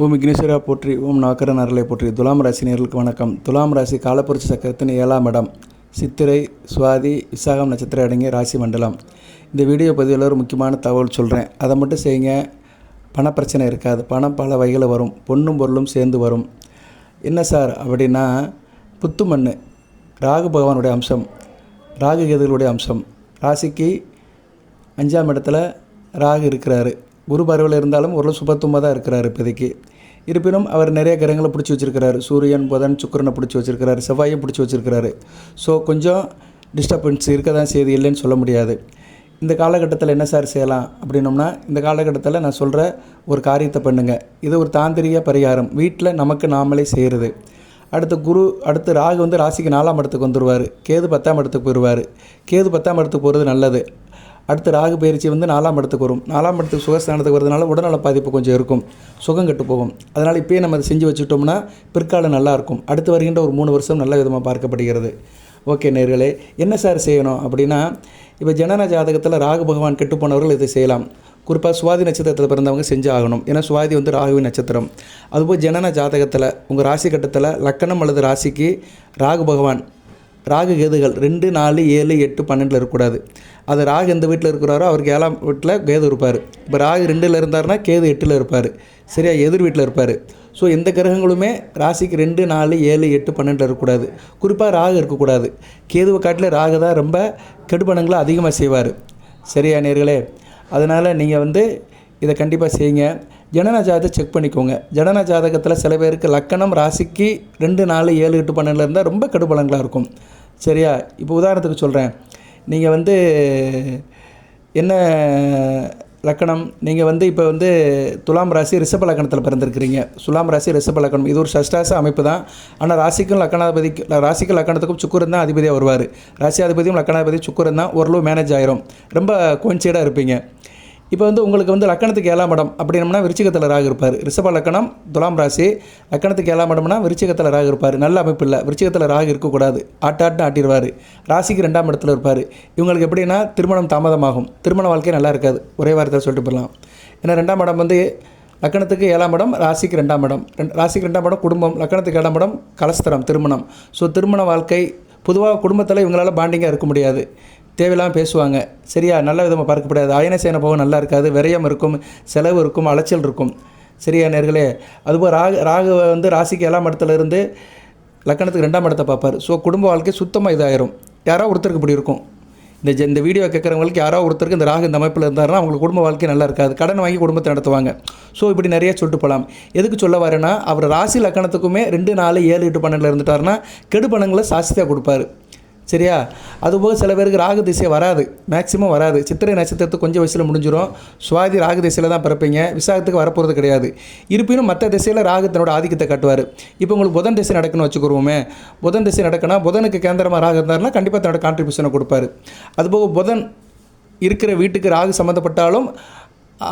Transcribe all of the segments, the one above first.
ஓம் விக்னேஸ்வரா போற்றி, ஓம் நாக்கரன் அருளை போற்றி. துலாம் ராசி நேயர்களுக்கு வணக்கம். துலாம் ராசி காலப்புரட்சி சக்கரத்தின் 7ஆம் இடம், சித்திரை, சுவாதி, விசாகம் நட்சத்திரம் அடங்கிய ராசி மண்டலம். இந்த வீடியோ பதிவில் ஒரு முக்கியமான தகவல் சொல்கிறேன், அதை மட்டும் செய்யுங்க. பணப்பிரச்சனை இருக்காது. பணம் பல வகையில் வரும், பொண்ணும் பொருளும் சேர்ந்து வரும். என்ன சார் அப்படின்னா, புத்து மண், ராகு பகவானுடைய அம்சம், ராகு கேதுகளுடைய அம்சம். ராசிக்கு 5ஆம் இடத்துல ராகு இருக்கிறாரு. குரு பார்வையில் இருந்தாலும் ஓரளவு சுபத்துவமாக தான் இருக்கிறார் இப்போதைக்கு. இருப்பினும் அவர் நிறைய கிரகங்களை பிடிச்சி வச்சுருக்கிறாரு. சூரியன், புதன், சுக்கிரனை பிடிச்சி வச்சுருக்கிறாரு, செவ்வாயும் பிடிச்சி வச்சுருக்கிறாரு. ஸோ கொஞ்சம் டிஸ்டர்பன்ஸ் இருக்க தான் செய்து, இல்லைன்னு சொல்ல முடியாது. இந்த காலகட்டத்தில் என்ன சார் செய்யலாம் அப்படின்னோம்னா, இந்த காலகட்டத்தில் நான் சொல்கிற ஒரு காரியத்தை பண்ணுங்கள். இது ஒரு தாந்திரிக பரிகாரம், வீட்டில் நமக்கு நாமளே செய்கிறது. அடுத்து ராகு ராசிக்கு 4ஆம் இடத்துக்கு வந்துடுவார். கேது 10ஆம் இடத்துக்கு போயிடுவார். கேது 10ஆம் இடத்துக்கு போகிறது நல்லது. அடுத்து ராகு பயிற்சி 4ஆம் இடத்துக்கு வரும். 4ஆம் இடத்துக்கு சுகஸ்தானத்துக்கு வரதுனால உடல்நல பாதிப்பு கொஞ்சம் இருக்கும், சுகம் கெட்டு போகும். அதனால் இப்போயே நம்ம அதை செஞ்சு வச்சுட்டோம்னா பிற்காலம் நல்லாயிருக்கும். அடுத்து வருகின்ற ஒரு 3 வருஷம் நல்ல விதமாக பார்க்கப்படுகிறது. ஓகே நேயர்களே, என்ன சார் செய்யணும் அப்படின்னா, இப்போ ஜனன ஜாதகத்தில் ராகு பகவான் கெட்டு போனவர்கள் இதை செய்யலாம். குறிப்பாக சுவாதி நட்சத்திரத்தில் பிறந்தவங்க செஞ்சு ஆகணும். ஏன்னா சுவாதி ராகுவின் நட்சத்திரம். அதுபோல் ஜனன ஜாதகத்தில் உங்கள் ராசி கட்டத்தில் லக்கணம் அல்லது ராசிக்கு ராகு பகவான், ராகு கேதுகள் 2, 4, 7, 8, 12 இருக்கக்கூடாது. அது ராகு எந்த வீட்டில் இருக்கிறாரோ அவருக்கு 7ஆம் வீட்டில் கேது இருப்பார். இப்போ ராகு 2ல் இருந்தார்னா கேது 8ல் இருப்பார். சரியா, எதிர் வீட்டில் இருப்பார். ஸோ எந்த கிரகங்களுமே ராசிக்கு 2, 4, 7, 8, 12 இருக்கக்கூடாது. குறிப்பாக ராகு இருக்கக்கூடாது. கேதுவை காட்டில் ராகு தான் ரொம்ப கெடுபணங்களை அதிகமாக செய்வார். சரியா நேயர்களே, அதனால் நீங்கள் இதை கண்டிப்பாக செய்யுங்க. ஜனன ஜாதகத்தை செக் பண்ணிக்கோங்க. ஜனன ஜாதகத்தில் சில பேருக்கு லக்கணம் ராசிக்கு 2, 4, 7, 8, 12 இருந்தால் ரொம்ப கெடுபலங்களாக இருக்கும். சரியா, இப்போ உதாரணத்துக்கு சொல்கிறேன். நீங்கள் என்ன லக்கணம், நீங்கள் இப்போ துலாம் ராசி ரிஷப லக்கணத்தில் பிறந்திருக்கிறீங்க. துலாம் ராசி ரிஷப லக்கணம், இது ஒரு சஷ்டாச அமைப்பு தான். ஆனால் ராசிக்கும் லக்கணத்துக்கும் சுக்கிரன் தான் அதிபதியாக வருவார். ராசி அதிபதியும் லக்கணாதிபதி சுக்கிரன் தான். ஓரளவு மேனேஜ் ஆயிரும், ரொம்ப கோயின்சைடாக இருப்பீங்க. இப்போ உங்களுக்கு லக்கணத்துக்கு 7ஆம் இடம் அப்படின்னம்னா விருச்சிகத்தில் ராகு இருப்பார். ரிஷப லக்கணம், துலாம் ராசி, லக்கணத்துக்கு 7ஆம் இடம்னா விருச்சிகத்தில் ராகு இருப்பார். நல்ல அமைப்பு இல்லை, விருச்சிகத்தில் ராகு இருக்கக்கூடாது. ஆட்டிடுவார். ராசிக்கு 2ஆம் இடத்துல இருப்பார். இவங்களுக்கு எப்படின்னா திருமணம் தாமதமாகும், திருமண வாழ்க்கை நல்லா இருக்காது. ஒரே வாரத்தில் சொல்லிட்டு போடலாம். ஏன்னா 2ஆம் இடம் லக்கணத்துக்கு 7ஆம் இடம், ராசிக்கு 2ஆம் இடம். ராசிக்கு 2ஆம் இடம் குடும்பம், லக்கணத்துக்கு 7ஆம் இடம் கலஸ்தரம், திருமணம். ஸோ திருமண வாழ்க்கை பொதுவாக குடும்பத்தில் இவங்களால் பாண்டிங்காக இருக்க முடியாது. தேவையில்லாமல் பேசுவாங்க. சரியா, நல்ல விதமாக பார்க்கப்படாது. அயனசேன போக நல்லா இருக்காது. விரயம் இருக்கும், செலவு இருக்கும், அலைச்சல் இருக்கும். சரியா நேர்களே, அதுபோல் ராகு ராசிக்கு 7ஆம் இடத்துல இருந்து லக்கணத்துக்கு 2ஆம் இடத்தை பார்ப்பார். ஸோ குடும்ப வாழ்க்கை சுத்தமாக இதாயிரும். யாரோ ஒருத்தருக்கு இப்படி இருக்கும். இந்த வீடியோ கேட்குறவங்களுக்கு யாரோ ஒருத்தருக்கு இந்த ராகு இந்த அமைப்பில் இருந்தாருன்னா அவங்களுக்கு குடும்ப வாழ்க்கை நல்லா இருக்காது. கடன் வாங்கி குடும்பத்தை நடத்துவாங்க. ஸோ இப்படி நிறைய சொல்லிட்டு போகலாம். எதுக்கு சொல்ல வரேன்னா, அவர் ராசி லக்கணத்துக்குமே 2, 4, 7, 8, 12 இருந்துட்டாருன்னா கெடு பணங்களை சாஸ்தியாக கொடுப்பாரு. சரியா, அதுபோக சில பேருக்கு ராகு திசை வராது, மேக்ஸிமம் வராது. சித்திரை நட்சத்திரத்துக்கு கொஞ்சம் வயசில் முடிஞ்சிடும். சுவாதி ராகு திசையில் தான் பிறப்பீங்க, விசாகத்துக்கு வரப்போகிறது கிடையாது. இருப்பினும் மற்ற திசையில் ராகு தன்னோட ஆதிக்கத்தை காட்டுவார். இப்போ உங்களுக்கு புதன் திசை நடக்குன்னு வச்சுக்கிறோமே, புதன் திசை நடக்குன்னா புதனுக்கு கேந்திரமாக ராகு இருந்தாருன்னா கண்டிப்பாக தன்னோட கான்ட்ரிபியூஷனை கொடுப்பாரு. அதுபோக புதன் இருக்கிற வீட்டுக்கு ராகு சம்மந்தப்பட்டாலும்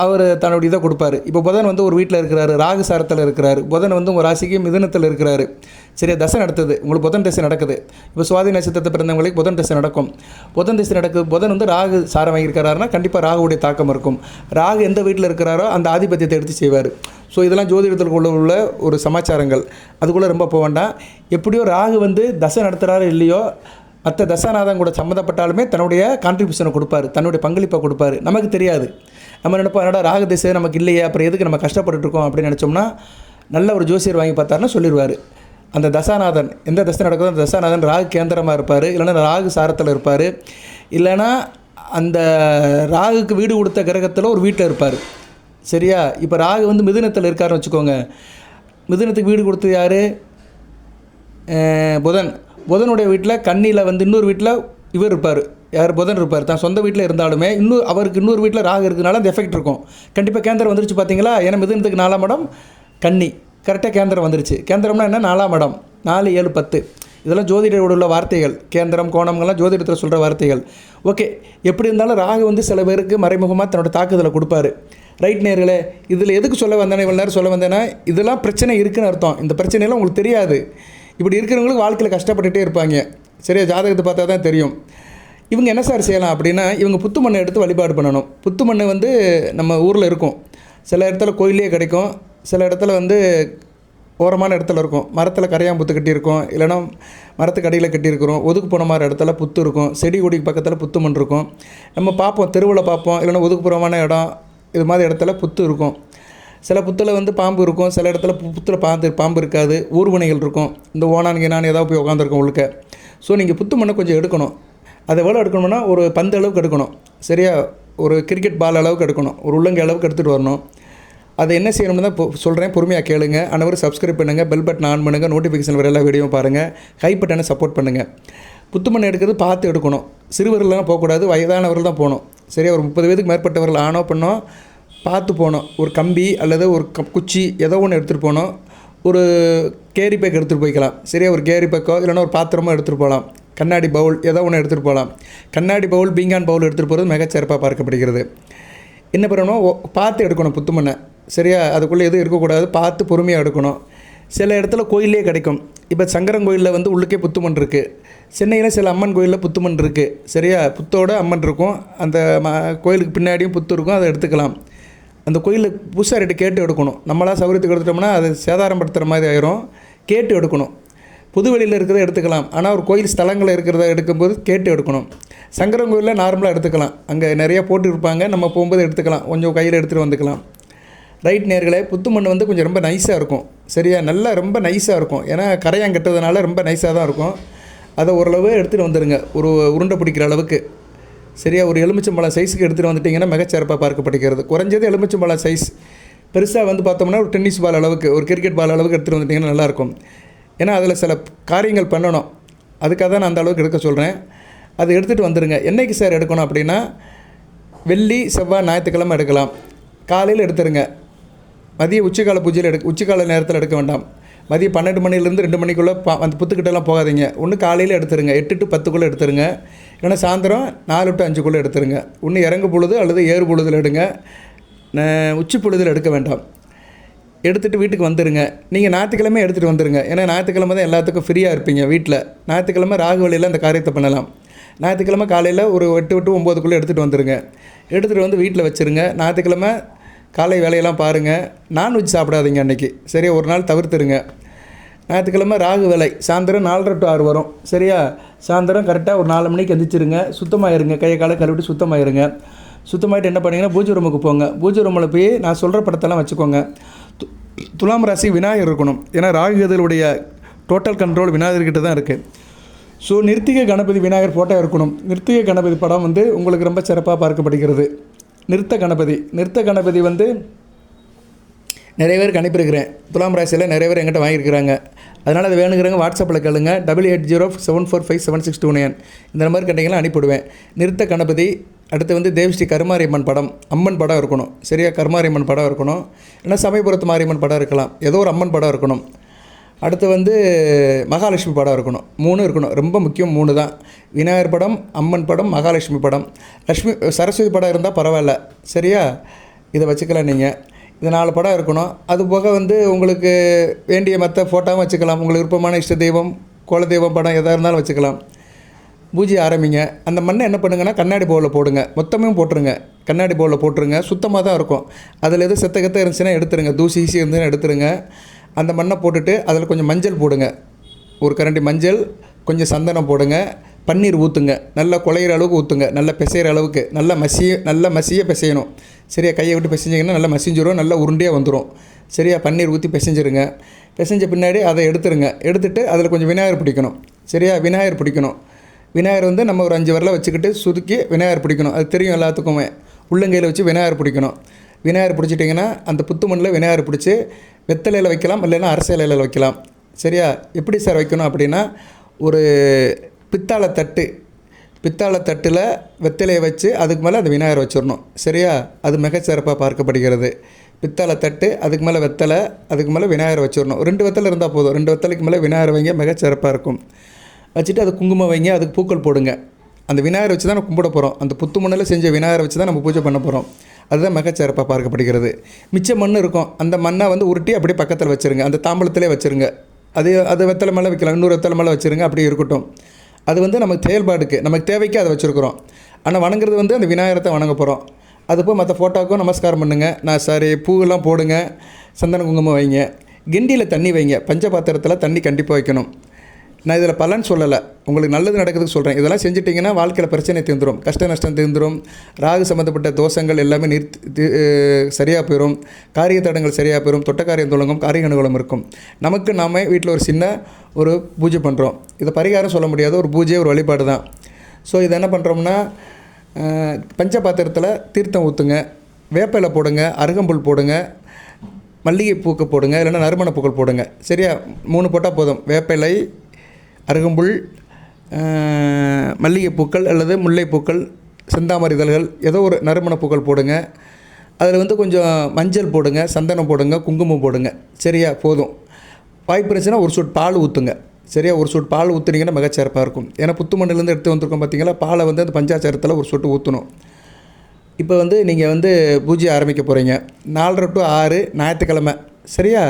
அவர் தன்னுடைய இதை கொடுப்பாரு. இப்போ புதன் ஒரு வீட்டில் இருக்கிறாரு, ராகு சாரத்தில் இருக்கிறாரு. புதன் உங்கள் ராசிக்கு மிதுனத்தில் இருக்கிறாரு. சரியா, தசை நடத்துது, உங்களுக்கு புதன் திசை நடக்குது. இப்போ சுவாதி நட்சத்திரத்தை பிறந்தவங்களுக்கு புதன் திசை நடக்கும். புதன் திசை நடக்குது. புதன் ராகு சாரம் வாங்கியிருக்கிறாருன்னா கண்டிப்பாக ராகுடைய தாக்கம் இருக்கும். ராகு எந்த வீட்டில் இருக்கிறாரோ அந்த ஆதிபத்தியத்தை எடுத்து செய்வார். ஸோ இதெல்லாம் ஜோதிடத்தில் உள்ள ஒரு சமாச்சாரங்கள், அதுக்குள்ளே ரொம்ப போக வேண்டாம். எப்படியோ ராகு தசை நடத்துகிறாரோ இல்லையோ, மற்ற தசாநாதன் கூட சம்மந்தப்பட்டாலுமே தன்னுடைய கான்ட்ரிபியூஷனை கொடுப்பார், தன்னுடைய பங்களிப்பை கொடுப்பார். நமக்கு தெரியாது. நம்ம நினைப்போம், என்னடா ராகு திசை நமக்கு இல்லையே, அப்புறம் எதுக்கு நம்ம கஷ்டப்பட்டுருக்கோம் அப்படின்னு நினச்சோம்னா, நல்ல ஒரு ஜோசியர் வாங்கி பார்த்தாருன்னா சொல்லிடுவார். அந்த தசாநாதன் எந்த தசை நடக்குதோ அந்த தசாநாதன் ராகு கேந்திரமாக இருப்பார், இல்லைன்னா ராகு சாரத்தில் இருப்பார், இல்லைன்னா அந்த ராகுக்கு வீடு கொடுத்த கிரகத்தில் ஒரு வீட்டில் இருப்பார். சரியா, இப்போ ராகு மிதுனத்தில் இருக்காருன்னு வச்சுக்கோங்க. மிதுனத்துக்கு வீடு கொடுத்தது யார்? புதனுடைய வீட்டில் கன்னியில் இன்னொரு வீட்டில் இவர் இருப்பார். யார்? புதன் இருப்பார். தான் சொந்த வீட்டில் இருந்தாலுமே அவருக்கு இன்னொரு வீட்டில் ராகு இருக்கிறனால அந்த எஃபெக்ட் இருக்கும். கண்டிப்பாக கேந்திரம் வந்துருச்சு பார்த்தீங்களா? ஏன்னா மிதுனத்துக்கு 4ஆம் இடம் கன்னி, கரெக்டாக கேந்திரம் வந்துருச்சு. கேந்திரம்னா என்ன? 4ஆம் இடம், 4, 7, 10 இதெல்லாம் ஜோதிடரோட உள்ள வார்த்தைகள். கேந்திரம், கோணம்கள்லாம் ஜோதிடத்தில் சொல்கிற வார்த்தைகள். ஓகே, எப்படி இருந்தாலும் ராகு சில பேருக்கு மறைமுகமாக தன்னோட தாக்குதலை கொடுப்பாரு. ரைட் நேர்களே, இதில் எதுக்கு சொல்ல வந்தேன்னா, இவ்வளோ நேரம் சொல்ல வந்தேன்னா, இதெல்லாம் பிரச்சனை இருக்குதுன்னு அர்த்தம். இந்த பிரச்சனையெல்லாம் உங்களுக்கு தெரியாது. இப்படி இருக்கிறவங்களுக்கு வாழ்க்கையில் கஷ்டப்பட்டுகிட்டே இருப்பாங்க. சரியா, ஜாதகத்தை பார்த்தா தான் தெரியும். இவங்க என்ன சார் செய்யலாம் அப்படின்னா, இவங்க புத்து மண்ணை எடுத்து வழிபாடு பண்ணணும். புத்து மண் நம்ம ஊரில் இருக்கும், சில இடத்துல கோயிலே கிடைக்கும், சில இடத்துல வந்து ஓரமான இடத்துல இருக்கும், மரத்தில் கரையாம்புத்து கட்டியிருக்கும், இல்லைனா மரத்துக்கு அடியில் கட்டியிருக்கிறோம். ஒதுக்கு போன மாதிரி இடத்துல புத்து இருக்கும், செடி கொடிக்கு பக்கத்தில் புத்து மண் இருக்கும். நம்ம பார்ப்போம், தெருவில் பார்ப்போம், இல்லைனா ஒதுக்குப்புறமான இடம் இது மாதிரி இடத்துல புத்து இருக்கும். சில புத்தில் வந்து பாம்பு இருக்கும், சில இடத்துல புத்தில் பாம்பு இருக்காது, ஊர்வனைகள் இருக்கும். இந்த ஓனானுங்க நான் ஏதாவது போய் உட்காந்துருக்கோம் உழுக்க. ஸோ நீங்கள் புத்து மண்ணை கொஞ்சம் எடுக்கணும். அதை எவ்வளோ எடுக்கணும்னா ஒரு பந்து அளவுக்கு எடுக்கணும். சரியா, ஒரு கிரிக்கெட் பால் அளவுக்கு எடுக்கணும், ஒரு உள்ளங்கை அளவுக்கு எடுத்துகிட்டு வரணும். அதை என்ன செய்யணும்னு தான் சொல்கிறேன், பொறுமையாக கேளுங்க. அனைவரும் சப்ஸ்கிரைப் பண்ணுங்கள், பெல் பட்டன் ஆன் பண்ணுங்கள், நோட்டிஃபிகேஷன் வர எல்லா வீடியோவும் பாருங்கள், ஹை பட்டனை சப்போர்ட் பண்ணுங்கள். புத்து மண் எடுக்கிறது பார்த்து எடுக்கணும். சிறுவர்கள்லாம் போகக்கூடாது, வயதானவர்கள் தான் போகணும். சரியா, ஒரு 30 வயதுக்கு மேற்பட்டவர்கள் ஆனோ பண்ணோ பார்த்து போகணும். ஒரு கம்பி அல்லது ஒரு குச்சி ஏதோ ஒன்று எடுத்துகிட்டு போகணும். ஒரு கேரி பேக் எடுத்துகிட்டு போய்க்கலாம். சரியா, ஒரு கேரி பேக்கோ இல்லைனா ஒரு பாத்திரமோ எடுத்துகிட்டு போகலாம். கண்ணாடி பவுல் ஏதோ ஒன்று எடுத்துகிட்டு போகலாம். கண்ணாடி பவுல், பீங்கான் பவுல் எடுத்துகிட்டு போகிறது மிகச்சிறப்பாக பார்க்கப்படுகிறது. என்ன பண்ணணும், பார்த்து எடுக்கணும் புத்து மண்ணை. சரியா, அதுக்குள்ளே எதுவும் இருக்கக்கூடாது, பார்த்து பொறுமையாக எடுக்கணும். சில இடத்துல கோயிலே கிடைக்கும். இப்போ சங்கரங்கோயிலில் வந்து உள்ளுக்கே புத்துமண் இருக்குது. சென்னையில் சில அம்மன் கோயிலில் புத்துமண் இருக்குது. சரியா, புத்தோட அம்மன் இருக்கும். அந்த கோயிலுக்கு பின்னாடியும் புத்து இருக்கும், அதை எடுத்துக்கலாம். அந்த கோயிலுக்கு பூசாரிட்ட கேட்டு எடுக்கணும். நம்மளாம் சௌகரியத்துக்கு எடுத்துட்டோம்னா அது சேதாரப்படுத்துகிற மாதிரி ஆயிரும். கேட்டு எடுக்கணும். புது வெளியில் இருக்கிறத எடுத்துக்கலாம், ஆனால் ஒரு கோயில் ஸ்தலங்களில் இருக்கிறத எடுக்கும்போது கேட்டு எடுக்கணும். சங்கரன் கோயிலில் நார்மலாக எடுத்துக்கலாம், அங்கே நிறையா போட்டு இருப்பாங்க, நம்ம போகும்போது எடுத்துக்கலாம், கொஞ்சம் கையில் எடுத்துகிட்டு வந்துக்கலாம். ரைட் நேர்களே, புத்து மண் வந்து கொஞ்சம் ரொம்ப நைஸாக இருக்கும். சரியா, நல்லா ரொம்ப நைஸாக இருக்கும். ஏன்னா கரையான் கட்டுறதுனால ரொம்ப நைஸாக தான் இருக்கும். அதை ஓரளவு எடுத்துகிட்டு வந்துடுங்க, ஒரு உருண்டை பிடிக்கிற அளவுக்கு. சரியா, ஒரு எலுமிச்சம்பழம் சைஸுக்கு எடுத்துகிட்டு வந்துட்டிங்கன்னா மிகச்சிறப்பாக பார்க்கப்படுகிறது. குறைஞ்சது எலுமிச்சம்பழம் சைஸ், பெருசாக வந்து பார்த்தோம்னா ஒரு டென்னிஸ் பால் அளவுக்கு, ஒரு கிரிக்கெட் பால் அளவுக்கு எடுத்துகிட்டு வந்துட்டிங்கன்னா நல்லாயிருக்கும். ஏன்னா அதில் சில காரியங்கள் பண்ணணும், அதுக்காக தான் நான் அந்த அளவுக்கு எடுக்க சொல்கிறேன். அது எடுத்துகிட்டு வந்துடுங்க. என்றைக்கு சார் எடுக்கணும் அப்படின்னா, வெள்ளி, செவ்வாய், ஞாயிற்றுக்கிழமை எடுக்கலாம். காலையில் எடுத்துருங்க. மதிய உச்சிக்கால பூஜையில் உச்சிக்கால நேரத்தில் எடுக்க வேண்டாம். மதியம் 12 மணிலேருந்து 2 மணிக்குள்ளே அந்த புத்துக்கிட்டெல்லாம் போகாதீங்க. ஒன்று காலையில் எடுத்துருங்க, 8 to 10க்குள்ளே எடுத்துருங்க. இல்லைன்னா சாயந்தரம் 4 to 5க்குள்ளே எடுத்துருங்க. ஒன்று இறங்கு பொழுது அல்லது ஏறு பொழுதில் எடுங்க, உச்சி பொழுதில் எடுக்க வேண்டாம். எடுத்துகிட்டு வீட்டுக்கு வந்துடுங்க. நீங்கள் ஞாயிற்றுக்கிழமை எடுத்துகிட்டு வந்துடுங்க. ஏன்னா ஞாயிற்றுக்கிழமை தான் எல்லாத்துக்கும் ஃப்ரீயாக இருப்பீங்க வீட்டில். ஞாயிற்றுக்கிழமை ராகு வழியில் அந்த காரியத்தை பண்ணலாம். ஞாயிற்றுக்கிழமை காலையில் ஒரு 8 to 9க்குள்ளே எடுத்துகிட்டு வந்துடுங்க. எடுத்துகிட்டு வந்து வீட்டில் வச்சுருங்க. ஞாயிற்றுக்கிழமை காலை வேலையெல்லாம் பாருங்கள். நான்வெஜ் சாப்பிடாதீங்க அன்றைக்கி. சரியா, ஒரு நாள் தவிர்த்துருங்க. ஞாயிற்றுக்கிழமை ராகு வேலை சாயந்தரம் 4:30 to 6 வரும். சரியா, சாயந்தரம் கரெக்டாக ஒரு 4 மணிக்கு எந்திரிச்சிருங்க. சுத்தமாகிருங்க, கையை காலை கழுவிட்டு சுத்தமாகிருங்க. சுத்தமாகிட்டு என்ன பண்ணிங்கன்னா பூஜை ரூமுக்கு போங்க. பூஜை ரூமில் போய் நான் சொல்கிற படத்தெல்லாம் வச்சுக்கோங்க. துலாம் ராசி விநாயகர் இருக்கணும். ஏன்னா ராகுகளுடைய டோட்டல் கண்ட்ரோல் விநாயகர்கிட்ட தான் இருக்குது. ஸோ நிர்த்திக கணபதி விநாயகர் ஃபோட்டோ இருக்கணும். நிர்த்திக கணபதி படம் வந்து உங்களுக்கு ரொம்ப சிறப்பாக பார்க்கப்படுகிறது. நிறுத்த கணபதி வந்து நிறைய பேருக்கு அனுப்பியிருக்கிறேன். துலாம் ராசியில் நிறைய பேர் எங்கிட்ட வாங்கியிருக்கிறாங்க. அதனால் அது வேணுங்கிறவங்க வாட்ஸ்அப்பில் கேளுங்க, 8807457629 இந்த நம்பருக்கு கேட்டிங்கன்னா அனுப்பிவிடுவேன். நிறுத்த கணபதி. அடுத்து வந்து தேவஸ்ரீ கருமாரியம்மன் படம், அம்மன் படம் இருக்கணும். சரியா, கருமாரியம்மன் படம் இருக்கணும். இல்லைன்னா சமயபுரத்து மாரியம்மன் படம் இருக்கலாம், ஏதோ ஒரு அம்மன் படம் இருக்கணும். அடுத்து வந்து மகாலட்சுமி படம் இருக்கணும். 3 இருக்கணும், ரொம்ப முக்கியம். 3 தான். விநாயகர் படம், அம்மன் படம், மகாலட்சுமி படம். சரஸ்வதி படம் இருந்தால் பரவாயில்ல. சரியா, இதை வச்சுக்கலாம் நீங்கள். இது 4 படம் இருக்கணும். அது போக வந்து உங்களுக்கு வேண்டிய மற்ற ஃபோட்டோவும் வச்சுக்கலாம். உங்களுக்கு விருப்பமான இஷ்ட தெய்வம், குலதெய்வம் படம் எதாக இருந்தாலும் வச்சுக்கலாம். பூஜை ஆரம்பிங்க. அந்த மண்ணை என்ன பண்ணுங்கன்னா கண்ணாடி பவுலில் போடுங்க. மொத்தமும் போட்டுருங்க, கண்ணாடி பவுலில் போட்டுருங்க. சுத்தமாக தான் இருக்கும். அதில் எதுவும் செத்த இருந்துச்சுன்னா எடுத்துருங்க, தூசி ஈசி இருந்துச்சுன்னா எடுத்துருங்க. அந்த மண்ணை போட்டுட்டு அதில் கொஞ்சம் மஞ்சள் போடுங்க, ஒரு கரண்டி மஞ்சள், கொஞ்சம் சந்தனம் போடுங்க, பன்னீர் ஊற்றுங்க. நல்லா குழையிற அளவுக்கு ஊற்றுங்க, நல்லா பிசைகிற அளவுக்கு. நல்லா மசிய பிசையணும். சரியா, கையை விட்டு பிசைஞ்சிங்கன்னா நல்லா மசிஞ்சிடும், நல்லா உருண்டையாக வந்துடும். சரியா, பன்னீர் ஊற்றி பிசைஞ்சிருங்க. பிசைஞ்ச பின்னாடி அதை எடுத்துருங்க. எடுத்துகிட்டு அதில் கொஞ்சம் விநாயகர் பிடிக்கணும். சரியா, விநாயகர் பிடிக்கணும். விநாயகர் வந்து நம்ம ஒரு 5 விரலை வச்சுக்கிட்டு சுருக்கி விநாயகர் பிடிக்கணும். அது தெரியும் எல்லாத்துக்குமே. உள்ளங்கையில் வச்சு விநாயகர் பிடிக்கணும். விநாயகர் பிடிச்சிட்டிங்கன்னா அந்த புத்து மண்ணில் விநாயகர் பிடிச்சி வெத்தலையில் வைக்கலாம், இல்லைன்னா அரச இலையில் வைக்கலாம். சரியா, எப்படி சார் வைக்கணும் அப்படின்னா, ஒரு பித்தாளை தட்டில் வெத்தலையை வச்சு அதுக்கு மேலே அந்த விநாயகர் வச்சிடணும். சரியா, அது மிகச்சிறப்பாக பார்க்கப்படுகிறது. பித்தாளை தட்டு, அதுக்கு மேலே வெத்தலை, அதுக்கு மேலே விநாயகர் வச்சிடணும். 2 வெத்தலை இருந்தால் போதும். 2 வெத்தலைக்கு மேலே விநாயகர் வைங்க, மிகச்சிறப்பாக இருக்கும். வச்சுட்டு அது குங்குமம் வைங்க, அதுக்கு பூக்கள் போடுங்க. அந்த விநாயகர் வச்சு தான் நம்ம கும்பிட போகிறோம். அந்த புத்து மண்ணில் செஞ்ச விநாயகரை வச்சு தான் நம்ம பூஜை பண்ண போகிறோம். அதுதான் மிகச்சிறப்பாக பார்க்கப்படுகிறது. மிச்ச மண் இருக்கும், அந்த மண்ணை வந்து உருட்டி அப்படியே பக்கத்தில் வச்சுருங்க. அந்த தாம்பலத்திலே வச்சுருங்க. அது வெத்தலை மேலே வைக்கலாம், இன்னொரு வெத்தலை மேலே வச்சுருங்க. அப்படியே இருக்கட்டும். அது வந்து நமக்கு செயல்பாடுக்கு, நமக்கு தேவைக்கு அதை வச்சுருக்குறோம். ஆனால் வணங்குறது வந்து அந்த விநாயகரை வணங்க போகிறோம். அதுபோல் மற்ற ஃபோட்டோவுக்கும் நமஸ்காரம் பண்ணுங்கள். பூவெல்லாம் போடுங்க, சந்தன குங்குமம் வைங்க. கிண்டியில் தண்ணி வைங்க. பஞ்ச பாத்திரத்தில் தண்ணி கண்டிப்பாக வைக்கணும். நான் இதில் பலன் சொல்லலை, உங்களுக்கு நல்லது நடக்கிறதுக்கு சொல்கிறேன். இதெல்லாம் செஞ்சிட்டிங்கன்னா வாழ்க்கையில் பிரச்சனை தீர்ந்துடும், கஷ்ட நஷ்டம் தீர்ந்துடும், ராகு சம்மந்தப்பட்ட தோஷங்கள் எல்லாமே சரியாக போயிடும், காரிய தடங்கள் சரியாக போயிடும், தொட்ட காரியம் தொடங்கும், காரிய அனுகூலம் இருக்கும். நமக்கு நாம் வீட்டில் ஒரு சின்ன ஒரு பூஜை பண்ணுறோம். இதை பரிகாரம் சொல்ல முடியாத ஒரு பூஜை, ஒரு வழிபாடு தான். ஸோ இதை என்ன பண்ணுறோம்னா, பஞ்ச பாத்திரத்தில் தீர்த்தம் ஊற்றுங்க, வேப்பிலை போடுங்க, அருகம்புல் போடுங்க, மல்லிகை பூக்கள் போடுங்க, இல்லைன்னா நறுமண பூக்கள் போடுங்க. சரியா? 3 போட்டால் போதும். வேப்பிலை, அருகம்புல், மல்லிகைப்பூக்கள் அல்லது முல்லைப்பூக்கள், செந்தாமரை இதழ்கள், ஏதோ ஒரு நறுமண பூக்கள் போடுங்க. அதில் கொஞ்சம் மஞ்சள் போடுங்க, சந்தனம் போடுங்க, குங்குமம் போடுங்க. சரியா? போதும். வாய்ப்பு இருந்துச்சுன்னா ஒரு சொட்டு பால் ஊற்றுங்க. சரியா? ஒரு சொட்டு பால் ஊற்றுனீங்கன்னா மிகச்சிறப்பாக இருக்கும். ஏன்னா புத்து மண்ணிலேருந்து எடுத்து வந்திருக்கோம் பார்த்தீங்களா, பாலை அந்த பஞ்சாச்சாரத்தில் ஒரு சொட்டு ஊற்றணும். இப்போ நீங்கள் பூஜை ஆரம்பிக்க போகிறீங்க. 4:30 to 6 ஞாயிற்றுக்கிழமை. சரியா?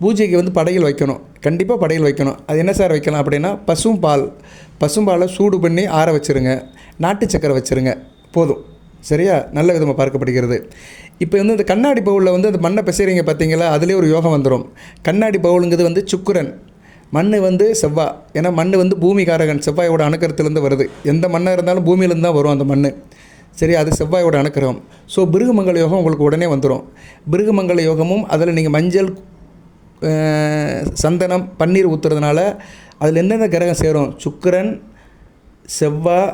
பூஜைக்கு படையல் வைக்கணும். கண்டிப்பாக படையல் வைக்கணும். அது என்ன சார் வைக்கலாம் அப்படின்னா, பசும்பாலை சூடு பண்ணி ஆற வச்சுருங்க, நாட்டு சக்கரை வச்சுருங்க, போதும். சரியா? நல்ல விதமாக பார்க்கப்படுகிறது. இப்போ இந்த கண்ணாடி பவுலில் அந்த மண்ணை பிசைறீங்க பார்த்தீங்களா, அதிலே ஒரு யோகம் வந்துடும். கண்ணாடி பவுலுங்கிறது சுக்கிரன், மண் செவ்வாய். ஏன்னா மண் பூமிகாரகன், செவ்வாயோட அணுக்கரத்துலேருந்து வருது. எந்த மண்ணாக இருந்தாலும் பூமியிலேருந்து தான் வரும் அந்த மண். சரி, அது செவ்வாயோட அணுக்கிரகம். ஸோ பிருகுமங்கல யோகம் உங்களுக்கு உடனே வந்துடும். பிருகுமங்கல யோகமும் அதில் நீங்கள் மஞ்சள், சந்தனம், பன்னீர் ஊற்றுறதுனால அதில் என்னென்ன கிரகம் சேரும்? சுக்கிரன், செவ்வாய்,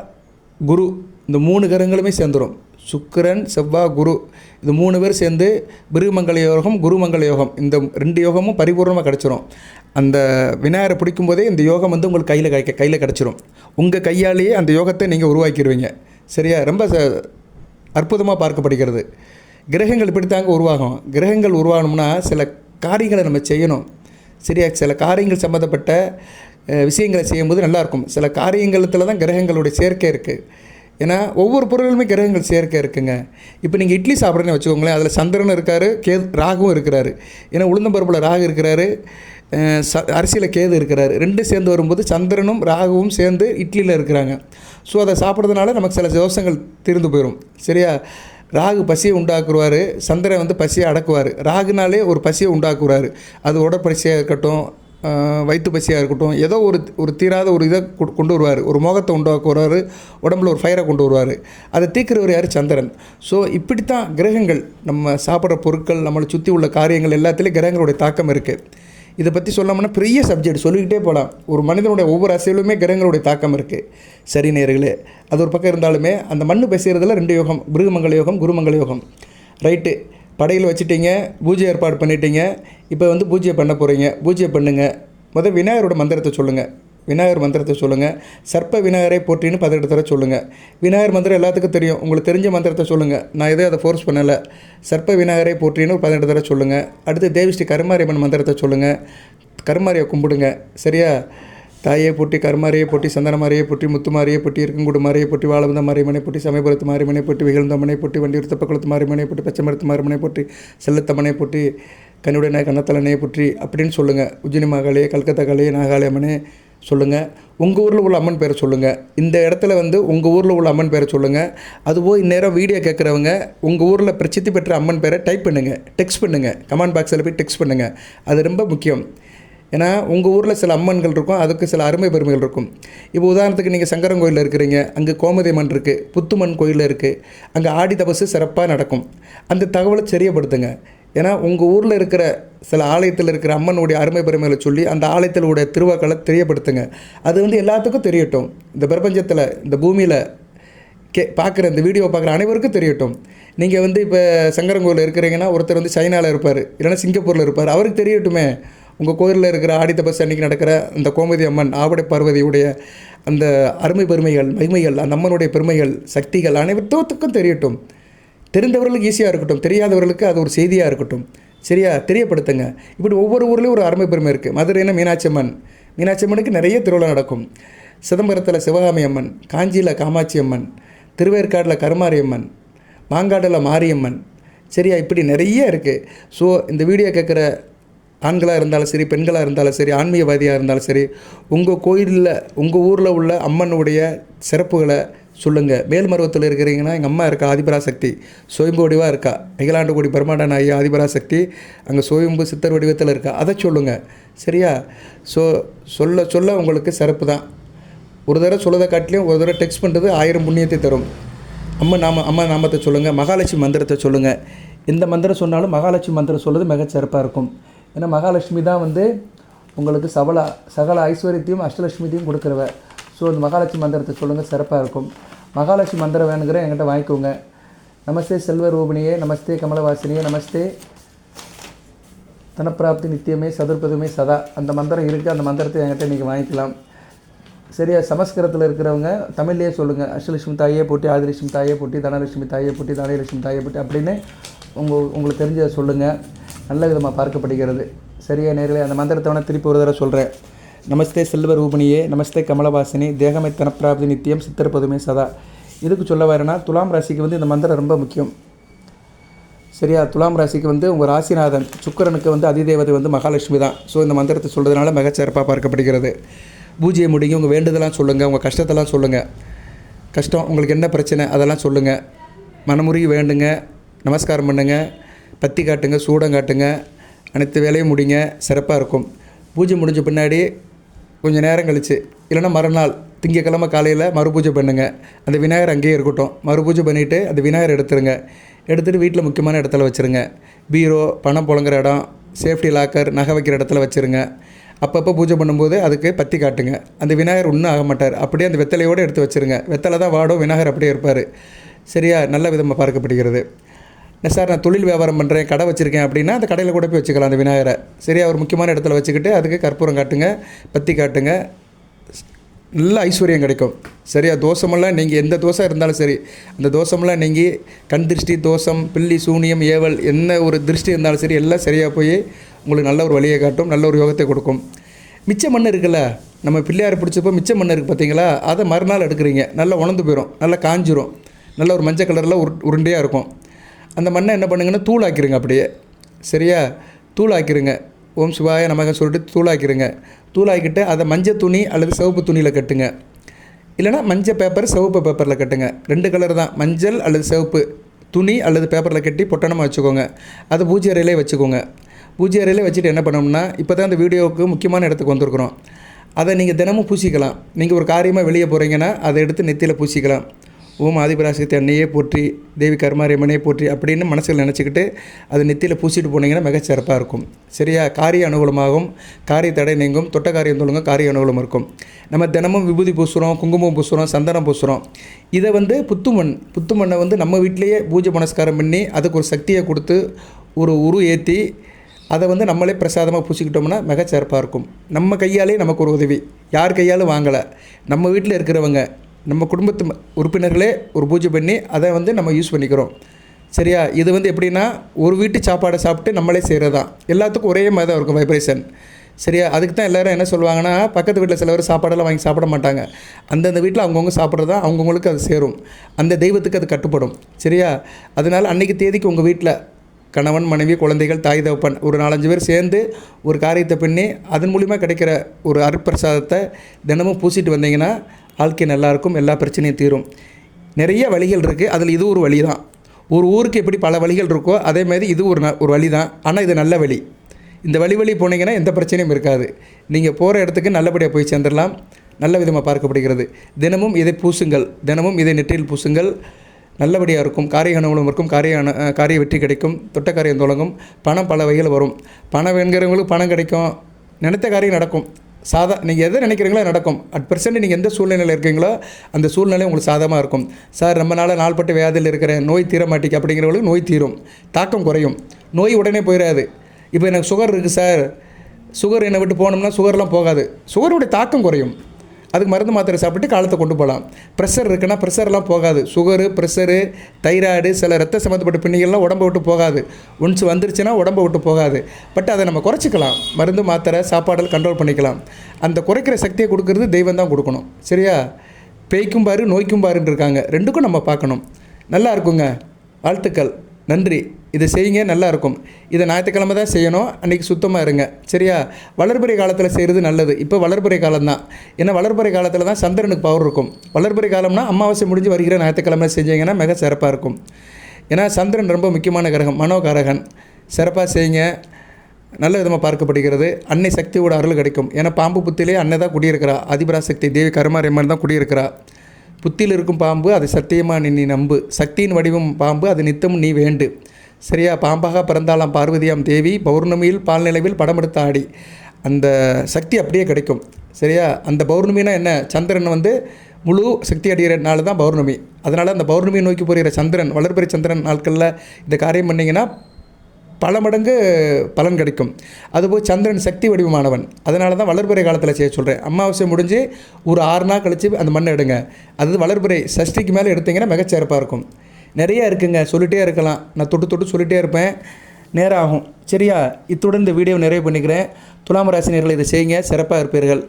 குரு, இந்த 3 கிரகங்களுமே சேர்ந்துடும். சுக்கிரன், செவ்வாய், குரு, இது 3 பேர் சேர்ந்து பிருகுமங்கல யோகம், குருமங்கல யோகம், இந்த 2 யோகமும் பரிபூர்ணமாக கிடச்சிரும். அந்த விநாயகரை பிடிக்கும்போதே இந்த யோகம் உங்களுக்கு கையில் கிடச்சிரும். உங்கள் கையாலேயே அந்த யோகத்தை நீங்கள் உருவாக்கிடுவீங்க. சரியா? ரொம்ப அற்புதமாக பார்க்கப்படுகிறது. கிரகங்கள் இப்படித்தாங்க உருவாகும். கிரகங்கள் உருவாகணும்னா சில காரியங்களை நம்ம செய்யணும். சரியா? சில காரியங்கள் சம்மந்தப்பட்ட விஷயங்களை செய்யும்போது நல்லாயிருக்கும். சில காரியங்களத்தில் தான் கிரகங்களுடைய சேர்க்கை இருக்குது. ஏன்னா ஒவ்வொரு பொருளுமே கிரகங்கள் சேர்க்கை இருக்குங்க. இப்போ நீங்கள் இட்லி சாப்பிட்றேன்னு வச்சுக்கோங்களேன், அதில் சந்திரனும் இருக்கார், ராகுவும் இருக்கிறாரு. ஏன்னா உளுந்தம்பருப்பில் ராகு இருக்கிறாரு, அரிசியில் கேது இருக்கிறாரு. 2 சேர்ந்து வரும்போது சந்திரனும் ராகுவும் சேர்ந்து இட்லியில் இருக்கிறாங்க. ஸோ அதை சாப்பிட்றதுனால நமக்கு சில தோஷங்கள் தீர்ந்து போயிடும். சரியா? ராகு பசியை உண்டாக்குவார், சந்திரன் பசியை அடக்குவார். ராகுனாலே ஒரு பசியை உண்டாக்குவார். அது உடற்பசியாக இருக்கட்டும், வயிற்று பசியாக இருக்கட்டும், ஏதோ ஒரு தீராத ஒரு இதை கொண்டு வருவார். ஒரு மோகத்தை உண்டாக்குவார், உடம்புல ஒரு ஃபயரை கொண்டு வருவார். அதை தீர்க்கிறவர் யார்? சந்திரன். ஸோ இப்படித்தான் கிரகங்கள், நம்ம சாப்பிட்ற பொருட்கள், நம்மளை சுற்றி உள்ள காரியங்கள் எல்லாத்துலேயும் கிரகங்களுடைய தாக்கம் இருக்குது. இதை பற்றி சொன்னோம்னா பெரிய சப்ஜெக்ட் சொல்லிக்கிட்டே போகலாம். ஒரு மனிதனுடைய ஒவ்வொரு அசைவிலுமே கிரகங்களுடைய தாக்கம் இருக்குது. சரி நேயர்களே, அது ஒரு பக்கம் இருந்தாலுமே அந்த மண் பேசுகிறதுல 2 யோகம், பிருகுமங்கல யோகம், குருமங்கல யோகம். ரைட்டு, படையில் வச்சுட்டீங்க, பூஜை ஏற்பாடு பண்ணிட்டீங்க. இப்போ பூஜையை பண்ண போகிறீங்க. பூஜை பண்ணுங்கள். முதல் விநாயகரோட மந்திரத்தை சொல்லுங்கள். விநாயகர் மந்திரத்தை சொல்லுங்கள். சர்ப்ப விநாயகரை போற்றின்னு 18 தடவை சொல்லுங்கள். விநாயகர் மந்திரம் எல்லாத்துக்கும் தெரியும். உங்களுக்கு தெரிஞ்ச மந்திரத்தை சொல்லுங்கள். நான் எதுவும் அதை ஃபோர்ஸ் பண்ணலை. சர்ப்ப விநாயகரை போற்றின்னு 18 தடவை சொல்லுங்கள். அடுத்து தேவிஸ்ரீ கருமாரியம்மன் மந்திரத்தை சொல்லுங்கள். கருமாரியை கும்பிடுங்க. சரியா? தாயை போட்டி, கருமாரியை போட்டி, சந்தனமாரியை போட்டி, முத்துமாரியை போட்டி, இருக்கங்குடு மாரியை போட்டி, வாழவந்த மாரியம்மனை போட்டி, சமயபுரத்து மாரியம்மனை போட்டி, விகழ்ந்தம்மனை போட்டி, வண்டியூர் தப்பக்குளத்து மாரியம்மனை போட்டி, பச்சைமரத்து மாரியம்மனை போட்டி, செல்லத்தம்மனை போட்டி, கண்ணுடனே கண்ணத்தலனையை போற்றி அப்படின்னு சொல்லுங்கள். உஜ்ஜினி மகாலே, கல்கத்தா காலே, நாகாலே அம்மனே சொல்லுங்கள். உங்கள் ஊரில் உள்ள அம்மன் பேரை சொல்லுங்கள். இந்த இடத்துல உங்கள் ஊரில் உள்ள அம்மன் பேரை சொல்லுங்கள். அதுபோல் இந்நேரம் வீடியோ கேட்குறவங்க உங்கள் ஊரில் பிரசித்தி பெற்ற அம்மன் பேரை டைப் பண்ணுங்கள், டெக்ஸ்ட் பண்ணுங்கள், கமெண்ட் பாக்ஸில் போய் டெக்ஸ்ட் பண்ணுங்கள். அது ரொம்ப முக்கியம். ஏன்னா உங்கள் ஊரில் சில அம்மன்கள் இருக்கும், அதுக்கு சில அருமை பெருமைகள் இருக்கும். இப்போ உதாரணத்துக்கு நீங்கள் சங்கரன் கோயிலில் இருக்கிறீங்க, அங்கே கோமதி மண் இருக்குது, புத்துமண் கோயிலில் இருக்குது, அங்கே ஆடி தபசு சிறப்பாக நடக்கும். அந்த தகவலை தெரியப்படுத்துங்க. ஏன்னா உங்கள் ஊரில் இருக்கிற சில ஆலயத்தில் இருக்கிற அம்மனுடைய அருமை பெருமைகளை சொல்லி அந்த ஆலயத்திலுடைய திருவாக்களை தெரியப்படுத்துங்க. அது எல்லாத்துக்கும் தெரியட்டும். இந்த பிரபஞ்சத்தில், இந்த பூமியில் பார்க்குற இந்த வீடியோ பார்க்குற அனைவருக்கும் தெரியட்டும். நீங்கள் இப்போ சங்கரங்கோயிலில் இருக்கிறீங்கன்னா ஒருத்தர் சைனாவில் இருப்பார், இல்லைன்னா சிங்கப்பூரில் இருப்பார், அவருக்கு தெரியட்டுமே. உங்கள் கோயிலில் இருக்கிற ஆடி தபசு அன்றைக்கி நடக்கிற அந்த கோமதி அம்மன், ஆவடை பார்வதியுடைய அந்த அருமை பெருமைகள், மகிமைகள், அந்த அம்மனுடைய பெருமைகள், சக்திகள் அனைவருக்கும் தெரியட்டும். தெரிந்தவர்களுக்கு ஈஸியாக இருக்கட்டும், தெரியாதவர்களுக்கு அது ஒரு செய்தியாக இருக்கட்டும். சரியா? தெரியப்படுத்துங்க. இப்படி ஒவ்வொரு ஊர்லேயும் ஒரு அருமை பெருமை இருக்குது. மதுரைனா மீனாட்சி அம்மன், மீனாட்சி அம்மனுக்கு நிறைய திருவிழா நடக்கும். சிதம்பரத்தில் சிவகாமி அம்மன், காஞ்சியில் காமாட்சி அம்மன், திருவேற்காடில் கருமாரி அம்மன், மாங்காடில் மாரியம்மன். சரியா? இப்படி நிறைய இருக்குது. ஸோ இந்த வீடியோ கேட்குற ஆண்களாக இருந்தாலும் சரி, பெண்களாக இருந்தாலும் சரி, ஆன்மீகவாதியாக இருந்தாலும் சரி, உங்கள் கோயிலில், உங்கள் ஊரில் உள்ள அம்மனுடைய சிறப்புகளை சொல்லுங்கள். மேல்மருவத்தில் இருக்கிறீங்கன்னா எங்கள் அம்மா இருக்கா ஆதிபராசக்தி, சுயம்பு வடிவாக இருக்கா. அகிலாண்டு கோடி பிரம்மாண்ட நாயகி ஆதிபராசக்தி அங்கே சுயம்பு சித்தர் வடிவத்தில் இருக்கா. அதை சொல்லுங்கள். சரியா? சொல்ல சொல்ல உங்களுக்கு சிறப்பு தான். ஒரு தடவை சொல்லதை காட்டிலையும் ஒரு தடவை டெக்ஸ்ட் பண்ணுறது 1000 புண்ணியத்தை தரும். அம்மா நாமத்தை சொல்லுங்கள். மகாலட்சுமி மந்திரத்தை சொல்லுங்கள். எந்த மந்திரம் சொன்னாலும் மகாலட்சுமி மந்திரம் சொல்கிறது மிகச்சிறப்பாக இருக்கும். ஏன்னா மகாலட்சுமி தான் உங்களுக்கு சகல ஐஸ்வர்யத்தையும் அஷ்டலட்சுமியத்தையும் கொடுக்குறவ. ஸோ இந்த மகாலட்சுமி மந்திரத்தை சொல்லுங்கள், சிறப்பாக இருக்கும். மகாலட்சுமி மந்திரம் வேணுங்கிற என்கிட்ட வாங்கிக்கோங்க. நமஸ்தே செல்வ ரூபிணியே, நமஸ்தே கமலவாசினியே, நமஸ்தே தனப்பிராப்தி நித்தியமே சதுர்பதுமே சதா. அந்த மந்திரம் இருக்குது. அந்த மந்திரத்தை என்கிட்ட நீங்கள் வாங்கிக்கலாம். சரியா? சமஸ்கிருதத்தில் இருக்கிறவங்க தமிழ்லேயே சொல்லுங்கள். அஷ்டலட்சுமி தாயே போட்டி, ஆதிலட்சுமி தாயே போட்டி, தனலட்சுமி தாயே போட்டி, தானியலட்சுமி தாயே போட்டி அப்படின்னு உங்களுக்கு தெரிஞ்சதை சொல்லுங்கள். நல்ல விதமாக பார்க்கப்படுகிறது. சரியா நேர்களே? அந்த மந்திரத்தை வேணால் திருப்பி ஒரு தடவை சொல்கிறேன். நமஸ்தே செல்வ ரூபிணியே, நமஸ்தே கமலவாசினி, தேகமை தனப்பிராப்தி நித்தியம் சித்திரப்பதுமே சதா. இதுக்கு சொல்ல வரேன்னா துலாம் ராசிக்கு இந்த மந்திரம் ரொம்ப முக்கியம். சரியா? துலாம் ராசிக்கு உங்கள் ராசிநாதன் சுக்கிரனுக்கு அதிதேவதை மகாலட்சுமி தான். ஸோ இந்த மந்திரத்தை சொல்கிறதுனால மிகச்சிறப்பாக பார்க்கப்படுகிறது. பூஜையை முடிங்க. உங்கள் வேண்டுதலாம் சொல்லுங்கள், உங்கள் கஷ்டத்தெல்லாம் சொல்லுங்கள். கஷ்டம் உங்களுக்கு என்ன பிரச்சனை அதெல்லாம் சொல்லுங்கள். மனமுருகி வேண்டுங்க, நமஸ்காரம் பண்ணுங்கள், பத்தி காட்டுங்க, சூடம் காட்டுங்க, அனைத்து வேலையும் முடிங்க. சிறப்பாக இருக்கும். பூஜை முடிஞ்ச பின்னாடி கொஞ்சம் நேரம் கழித்து இல்லைன்னா மறுநாள் திங்கக்கிழமை காலையில் மறுபூஜை பண்ணுங்கள். அந்த விநாயகர் அங்கேயே இருக்கட்டும். மறுபூஜை பண்ணிவிட்டு அந்த விநாயகர் எடுத்துகிட்டு வீட்டில் முக்கியமான இடத்துல வச்சுருங்க. பீரோ, பணம் புழங்குற இடம், சேஃப்டி லாக்கர், நகை வைக்கிற இடத்துல வச்சுருங்க. அப்பப்போ பூஜை பண்ணும்போது அதுக்கு பற்றி காட்டுங்க. அந்த விநாயகர் ஒன்றும் ஆக மாட்டார். அப்படியே அந்த வெத்தலையோடு எடுத்து வச்சுருங்க. வெத்தலை தான் வாடும், விநாயகர் அப்படியே இருப்பார். சரியா? நல்ல விதமாக பார்க்கப்படுகிறது. சார் நான் தொழில் வியாபாரம் பண்ணுறேன், கடை வச்சுருக்கேன் அப்படின்னா அந்த கடையில் கூட போய் வச்சுக்கலாம் அந்த விநாயகரை. சரியா? ஒரு முக்கியமான இடத்துல வச்சுக்கிட்டு அதுக்கு கற்பூரம் காட்டுங்க, பற்றி காட்டுங்க. நல்ல ஐஸ்வர்யம் கிடைக்கும். சரியா? தோஷமெல்லாம் நீங்கள் எந்த தோஷம் இருந்தாலும் சரி, அந்த தோஷமெல்லாம் நீங்கள் கண் திருஷ்டி, தோஷம், பில்லி, சூனியம், ஏவல், என்ன ஒரு திருஷ்டி இருந்தாலும் சரி எல்லாம் சரியாக போய் உங்களுக்கு நல்ல ஒரு வழியை காட்டும், நல்ல ஒரு யோகத்தை கொடுக்கும். மிச்ச மண் இருக்குல்ல, நம்ம பிள்ளையார் பிடிச்சப்போ மிச்ச மண் இருக்குது பார்த்தீங்களா, அதை மறுநாள் எடுக்கிறீங்க. நல்லா உணர்ந்து போயிடும், நல்லா காஞ்சிரும், நல்ல ஒரு மஞ்சள் கலரில் உருண்டையாக இருக்கும். அந்த மண்ணை என்ன பண்ணுங்கன்னா தூளாக்கிடுங்க. அப்படியே சரியா? தூளாக்கிடுங்க. ஓம் சிவாய நமக சொல்லிட்டு தூளாக்கிடுங்க. தூளாக்கிட்டு அதை மஞ்சள் துணி அல்லது சிவப்பு துணியில் கட்டுங்க. இல்லைனா மஞ்சள் பேப்பர், சிவப்பு பேப்பரில் கட்டுங்க. 2 கலர் தான், மஞ்சள் அல்லது சிவப்பு துணி அல்லது பேப்பரில் கட்டி பொட்டணமாக வச்சுக்கோங்க. அதை பூஜை அறையிலே வச்சுக்கோங்க. பூஜை அறையிலே வச்சுட்டு என்ன பண்ணோம்னா, இப்போ தான் அந்த வீடியோவுக்கு முக்கியமான இடத்துக்கு வந்திருக்கிறோம். அதை நீங்கள் தினமும் பூசிக்கலாம். நீங்கள் ஒரு காரியமாக வெளியே போகிறீங்கன்னா அதை எடுத்து நெத்தியில் பூசிக்கலாம். ஓம் ஆதிபராசக்தி அன்னையே போற்றி, தேவி கருமாரியம்மனே போற்றி அப்படின்னு மனசில் நினச்சிக்கிட்டு அது நெத்தியில் பூசிட்டு போனீங்கன்னா மிகச்சிறப்பாக இருக்கும். சரியா? காரிய அனுகூலமாகும், காரிய தடை நீங்கும், தொட்ட காரியம் தொழுங்க, காரிய அனுகூலம் இருக்கும். நம்ம தினமும் விபூதி பூசுகிறோம், குங்குமம் பூசுகிறோம், சந்தனம் பூசுகிறோம். இதை புத்து மண்ணை நம்ம வீட்டிலேயே பூஜை புனஸ்காரம் பண்ணி அதுக்கு ஒரு சக்தியை கொடுத்து ஒரு ஏற்றி அதை நம்மளே பிரசாதமாக பூசிக்கிட்டோம்னா மிகச்சிறப்பாக இருக்கும். நம்ம கையாலே நமக்கு ஒரு உதவி, யார் கையாலும் வாங்கலை. நம்ம வீட்டில் இருக்கிறவங்க, நம்ம குடும்பத்து உறுப்பினர்களே ஒரு பூஜை பண்ணி அதை நம்ம யூஸ் பண்ணிக்கிறோம். சரியா? இது எப்படின்னா ஒரு வீட்டு சாப்பாடை சாப்பிட்டு நம்மளே செய்கிறதான். எல்லாத்துக்கும் ஒரே மாதிரி தான் இருக்கும் வைப்ரேஷன். சரியா? அதுக்கு தான் எல்லோரும் என்ன சொல்லுவாங்கன்னா, பக்கத்து வீட்டில் சிலவர் சாப்பாடெல்லாம் வாங்கி சாப்பிட மாட்டாங்க. அந்தந்த வீட்டில் அவங்கவுங்க சாப்பிட்றது தான் அவங்கவுங்களுக்கு அது சேரும், அந்த தெய்வத்துக்கு அது கட்டுப்படும். சரியா? அதனால் அன்றைக்கி தேதிக்கு உங்கள் வீட்டில் கணவன், மனைவி, குழந்தைகள், தாய் தகப்பன் ஒரு 4-5 பேர் சேர்ந்து ஒரு காரியத்தை பண்ணி அதன் மூலிமா கிடைக்கிற ஒரு அருட்பிரசாதத்தை தினமும் பூசிட்டு வந்தீங்கன்னா வாழ்க்கை நல்லாயிருக்கும், எல்லா பிரச்சனையும் தீரும். நிறைய வழிகள் இருக்குது, அதில் இது ஒரு வழி தான். ஒரு ஊருக்கு எப்படி பல வழிகள் இருக்கோ அதேமாதிரி இது ஒரு வழி தான். ஆனால் இது நல்ல வழி. இந்த வழி போனீங்கன்னா எந்த பிரச்சனையும் இருக்காது. நீங்கள் போகிற இடத்துக்கு நல்லபடியாக போய் சேர்ந்துடலாம். நல்ல விதமாக பார்க்கப்படுகிறது. தினமும் இதை பூசுங்கள், தினமும் இதை நெற்றியில் பூசுங்கள். நல்லபடியாக இருக்கும். காரிய அனுகூலம் இருக்கும், காரிய வெற்றி கிடைக்கும், தொட்ட காரியம் தொடங்கும், பணம் பல வகையில் வரும். பணம் வேணுங்கிறவங்களுக்கு பணம் கிடைக்கும், நினைத்த காரியம் நடக்கும். நீங்கள் எதை நினைக்கிறீங்களோ நடக்கும். @% நீங்கள் எந்த சூழ்நிலையில் இருக்கீங்களோ அந்த சூழ்நிலை உங்களுக்கு சாதகமாக இருக்கும். சார் ரொம்ப நாள்பட்டு வியாதியில் இருக்கிறேன், நோய் தீர மாட்டேங்க அப்படிங்கிறவங்களுக்கு நோய் தீரும், தாக்கம் குறையும். நோய் உடனே போயிடாது. இப்போ எனக்கு சுகர் இருக்குது சார், சுகர் என்னை விட்டு போனோம்னா சுகர்லாம் போகாது. சுகருடைய தாக்கம் குறையும். அதுக்கு மருந்து மாத்திரை சாப்பிட்டு காலத்தை கொண்டு போகலாம். ப்ரெஷர் இருக்குன்னா ப்ரெஷர்லாம் போகாது. சுகரு, ப்ரெஷரு, தைராய்டு, சில ரத்த சம்மந்தப்பட்ட பிணிகள்லாம் உடம்பை விட்டு போகாது. ஒன்ஸ் வந்துருச்சுன்னா உடம்பை விட்டு போகாது. பட் அதை நம்ம குறைச்சிக்கலாம். மருந்து மாத்திரை சாப்பாடெல்லாம் கண்ட்ரோல் பண்ணிக்கலாம். அந்த குறைக்கிற சக்தியை கொடுக்கறது தெய்வம் தான் கொடுக்கணும். சரியா? பேய்க்கும் பாரு, நோய்க்கும் பாருன்னு இருக்காங்க. ரெண்டுக்கும் நம்ம பார்க்கணும். நல்லா இருக்குங்க. வாழ்த்துக்கள். நன்றி. இதை செய்யுங்க, நல்லாயிருக்கும். இதை ஞாயிற்றுக்கிழமை தான் செய்யணும். அன்றைக்கி சுத்தமாக இருங்க, சரியா? வளர்பிறை காலத்தில் செய்கிறது நல்லது. இப்போ வளர்பிறை காலம்தான். ஏன்னா வளர்பிறை காலத்தில் தான் சந்திரனுக்கு பவர் இருக்கும். வளர்பிறை காலம்னா அமாவாசை முடிஞ்சு வருகிற ஞாயிற்றுக்கிழமை செஞ்சீங்கன்னா மிக சிறப்பாக இருக்கும். ஏன்னா சந்திரன் ரொம்ப முக்கியமான கிரகம், மனோகாரகன். சிறப்பாக செய்யுங்க, நல்ல விதமாக பார்க்கப்படுகிறது. அன்னை சக்தியோட அருள் கிடைக்கும். ஏன்னா பாம்பு புத்திலே அன்னை தான் குடியிருக்கிறா. ஆதிபராசக்தி தேவி கருமாரியம்மன் தான் குடியிருக்கிறா. புத்தியில் இருக்கும் பாம்பு அது சத்தியமாக நீ நம்பு. சக்தியின் வடிவம் பாம்பு அது நித்தம் நீ வேண்டு. சரியா? பாம்பாக பிறந்தாலாம் பார்வதியாம் தேவி, பௌர்ணமியில் பால்நிலவில் படமெடுத்த ஆடி. அந்த சக்தி அப்படியே கிடைக்கும். சரியா? அந்த பௌர்ணமினா என்ன? சந்திரன் முழு சக்தி அடைகிறனால தான் பௌர்ணமி. அதனால் அந்த பௌர்ணமியை நோக்கி போகிற சந்திரன், வளர்பிறை சந்திரன் நாட்களில் இந்த காரியம் பண்ணிங்கன்னா பல மடங்கு பலன் கிடைக்கும். அதுபோல் சந்திரன் சக்தி வடிவமானவன். அதனால தான் வளர்பிறை காலத்தில் செய்ய சொல்கிறேன். அமாவாசை முடிஞ்சு ஒரு 6 நாள் கழித்து அந்த மண்ணை எடுங்க. அது வளர்பிறை சஷ்டிக்கு மேலே எடுத்திங்கன்னா மிகச்சிறப்பாக இருக்கும். நிறைய இருக்குங்க, சொல்லிகிட்டே இருக்கலாம். நான் தொட்டு சொல்லிகிட்டே இருப்பேன், நேரம் ஆகும். சரியா? இத்துடன் இந்த வீடியோ நிறைவு பண்ணிக்கிறேன். துலாம் ராசி நேயர்கள் இதை செய்யுங்க, சிறப்பாக இருப்பீர்கள்.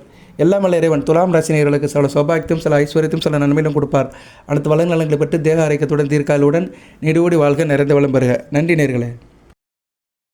எல்லாம் வல்ல இறைவன் துலாம் ராசி நேயர்களுக்கு சில சௌபாகியத்தையும் சில ஐஸ்வர்யத்தையும் சில நன்மையிலும் கொடுப்பார். அடுத்த வள நலங்களை பெற்று தேக ஆரோக்கியத்துடன் தீர்க்காலுடன் நீடோடி வாழ்க, நிறைந்த வளம் பெறுக. நன்றி நேயர்களே.